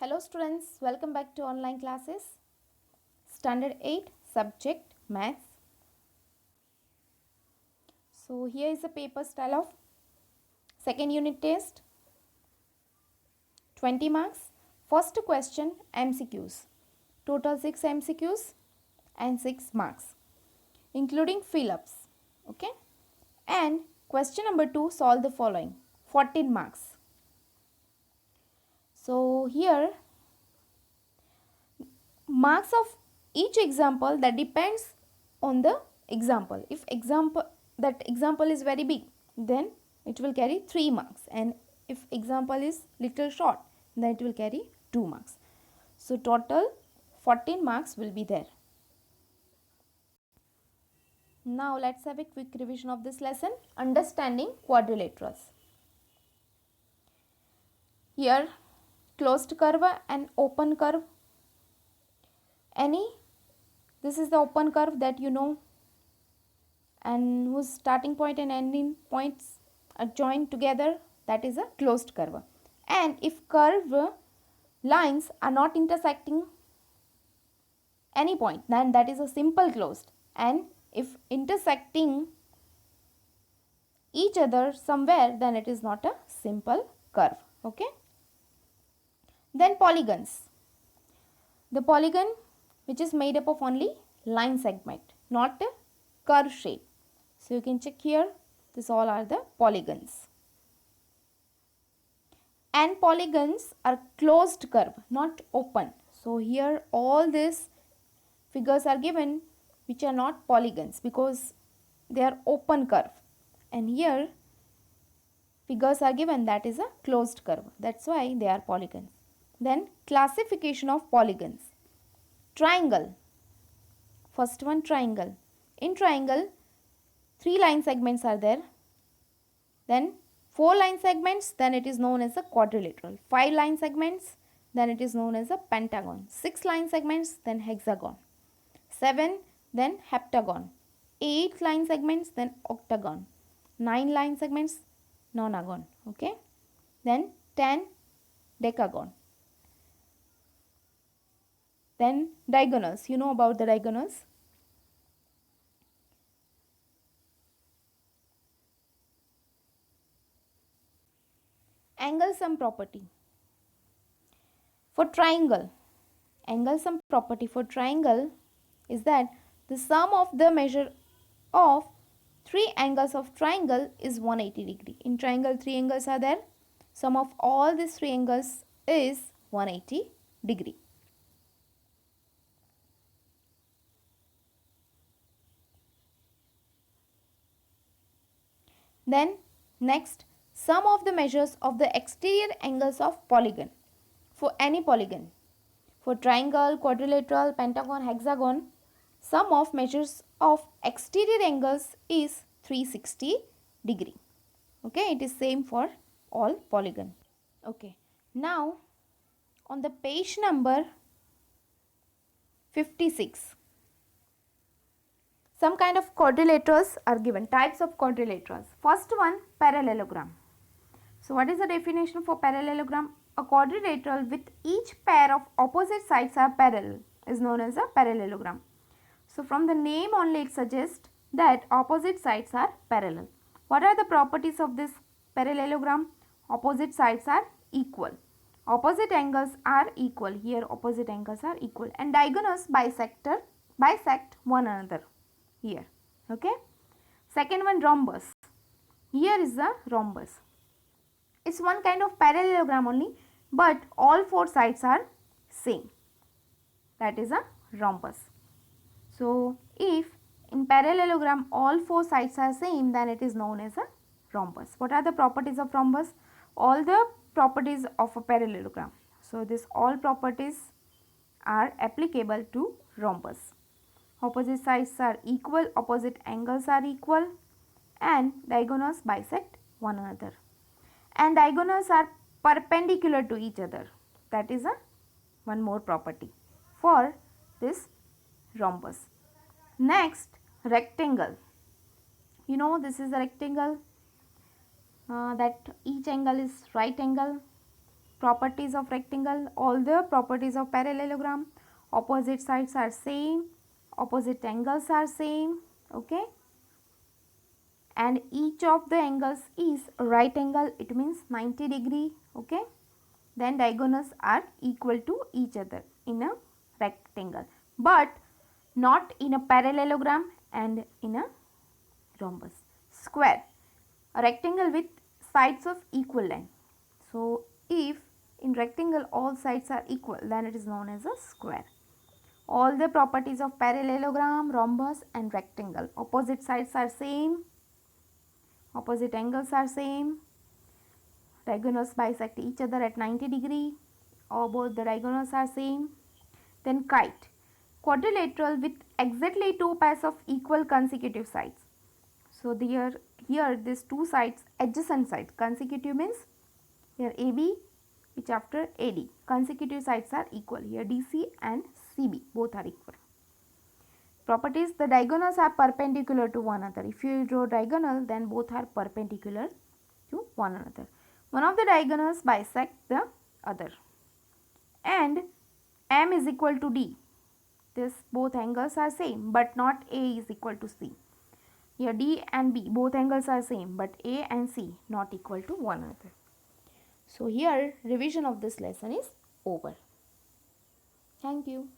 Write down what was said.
Hello students, welcome back to online classes. Standard 8 subject maths. So here is the paper style of second unit test. 20 marks. First question MCQs. Total 6 MCQs and 6 marks including fill-ups. Okay. And question number 2, solve the following. 14 marks. So here marks of each example that depends on the example. If that example is very big, then it will carry 3 marks, and if example is little short, then it will carry 2 marks. So total 14 marks will be there. Now let's have a quick revision of this lesson. Understanding quadrilaterals. Here closed curve and open curve. This is the open curve that you know, and whose starting point and ending points are joined together, that is a closed curve. And if curve lines are not intersecting any point, then that is a simple closed, and if intersecting each other somewhere, then it is not a simple curve. Okay. Then polygons. The polygon which is made up of only line segment, not a curve shape. So you can check here, this all are the polygons. And polygons are closed curve, not open. So here all these figures are given which are not polygons because they are open curve. And here figures are given that is a closed curve. That's why they are polygons. Then classification of polygons. Triangle. First one, triangle. In triangle, 3 line segments are there. Then 4 line segments, then it is known as a quadrilateral. 5 line segments, then it is known as a pentagon. 6 line segments, then hexagon. 7, then heptagon. 8 line segments, then octagon. 9 line segments, nonagon. Okay. Then 10, decagon. Then diagonals. You know about the diagonals. Angle sum property. For triangle, angle sum property for triangle is that the sum of the measure of 3 angles of triangle is 180 degree. In triangle 3 angles are there. Sum of all these 3 angles is 180 degree. Then next, sum of the measures of the exterior angles of polygon. For any polygon, for triangle, quadrilateral, pentagon, hexagon, sum of measures of exterior angles is 360 degree. Okay, it is same for all polygon. Okay, now on the page number 56, some kind of quadrilaterals are given, types of quadrilaterals. First one, parallelogram. So what is the definition for parallelogram? A quadrilateral with each pair of opposite sides are parallel is known as a parallelogram. So from the name only it suggests that opposite sides are parallel. What are the properties of this parallelogram? Opposite sides are equal. Opposite angles are equal. Here opposite angles are equal. And diagonals bisect one another. Here. Okay. Second one, rhombus. Here is the rhombus. It's one kind of parallelogram only, but all 4 sides are same. That is a rhombus. So if in parallelogram all 4 sides are same, then it is known as a rhombus. What are the properties of rhombus? All the properties of a parallelogram. So this all properties are applicable to rhombus. Opposite sides are equal, opposite angles are equal, and diagonals bisect one another. And diagonals are perpendicular to each other. That is one more property for this rhombus. Next, rectangle. You know, this is a rectangle that each angle is right angle. Properties of rectangle, all the properties of parallelogram, opposite sides are same, opposite angles are same, okay, and each of the angles is right angle, it means 90 degree, okay. Then diagonals are equal to each other in a rectangle, but not in a parallelogram and in a rhombus. Square, a rectangle with sides of equal length. So if in rectangle all sides are equal, then it is known as a square. All the properties of parallelogram, rhombus and rectangle, opposite sides are same, opposite angles are same, diagonals bisect each other at 90 degree, or both the diagonals are same. Then kite, quadrilateral with exactly two pairs of equal consecutive sides. So here these two sides, adjacent sides, consecutive means here AB which after AD, consecutive sides are equal, here DC and CB both are equal. Properties, the diagonals are perpendicular to one another. If you draw diagonal, then both are perpendicular to one another. One of the diagonals bisect the other. And M is equal to D. This both angles are same, but not A is equal to C. Here D and B both angles are same, but A and C not equal to one another. So here revision of this lesson is over. Thank you.